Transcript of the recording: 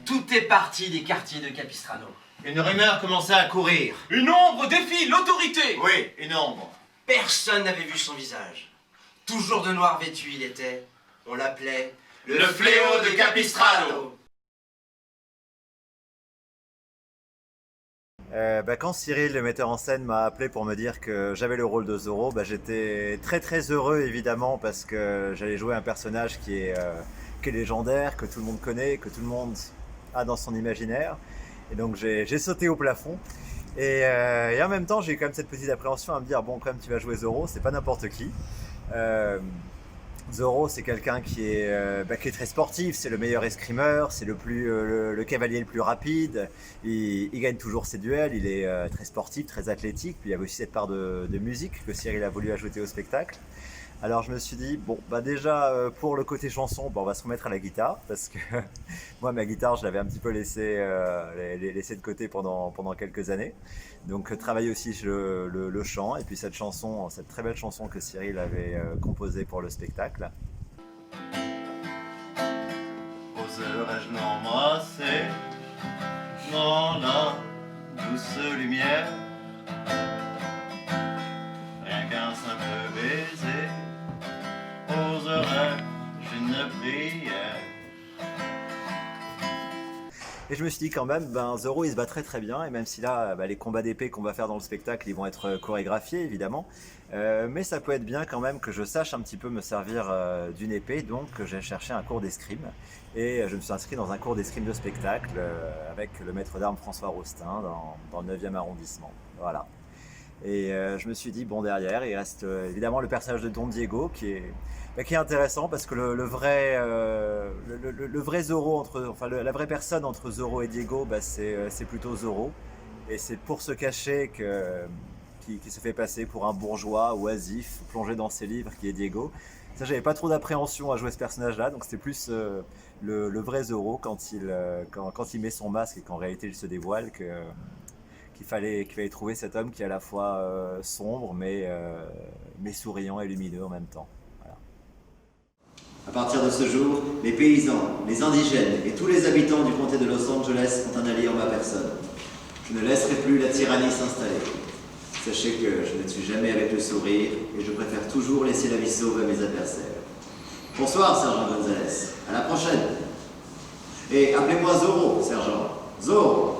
Tout est parti des quartiers de Capistrano. Une rumeur commençait à courir. Une ombre défie l'autorité. Oui, une ombre. Personne n'avait vu son visage. Toujours de noir vêtu il était. On l'appelait Le fléau de Capistrano. Quand Cyril, le metteur en scène, m'a appelé pour me dire que j'avais le rôle de Zorro, j'étais très heureux évidemment parce que j'allais jouer un personnage qui est légendaire, que tout le monde connaît, que tout le monde a dans son imaginaire. Et donc j'ai sauté au plafond. Et en même temps, j'ai eu quand même cette petite appréhension à me dire, bon, quand même, tu vas jouer Zorro, c'est pas n'importe qui. Zorro, c'est quelqu'un qui est très sportif, c'est le meilleur escrimeur, c'est le cavalier le plus rapide, il gagne toujours ses duels, il est très sportif, très athlétique, puis il y avait aussi cette part de musique que Cyril a voulu ajouter au spectacle. Alors je me suis dit, bon, déjà pour le côté chanson, on va se remettre à la guitare, parce que moi ma guitare je l'avais un petit peu laissée de côté pendant quelques années. Donc travailler aussi le chant, et puis cette très belle chanson que Cyril avait composée pour le spectacle. Oserais-je l'embrasser dans la douce lumière? Rien qu'un simple baiser, oserais-je une prière? Et je me suis dit quand même, Zorro il se bat très bien, et même si là, les combats d'épée qu'on va faire dans le spectacle, ils vont être chorégraphiés évidemment, mais ça peut être bien quand même que je sache un petit peu me servir d'une épée, donc j'ai cherché un cours d'escrime, et je me suis inscrit dans un cours d'escrime de spectacle avec le maître d'armes François Rostin dans le 9e arrondissement, voilà. Et je me suis dit, bon, derrière, il reste évidemment le personnage de Don Diego qui est intéressant parce que le vrai Zorro, la vraie personne entre Zorro et Diego, c'est plutôt Zorro. Et c'est pour se cacher qui se fait passer pour un bourgeois oisif, plongé dans ses livres, qui est Diego. Ça, j'avais pas trop d'appréhension à jouer ce personnage-là, donc c'était plus le vrai Zorro quand il met son masque et qu'en réalité il se dévoile qu'il fallait trouver cet homme qui est à la fois sombre mais souriant et lumineux en même temps. Voilà. À partir de ce jour, les paysans, les indigènes et tous les habitants du comté de Los Angeles ont un allié en ma personne. Je ne laisserai plus la tyrannie s'installer. Sachez que je ne tue jamais avec le sourire et je préfère toujours laisser la vie sauve à mes adversaires. Bonsoir, sergent Gonzalez. À la prochaine. Et appelez-moi Zorro, sergent. Zorro.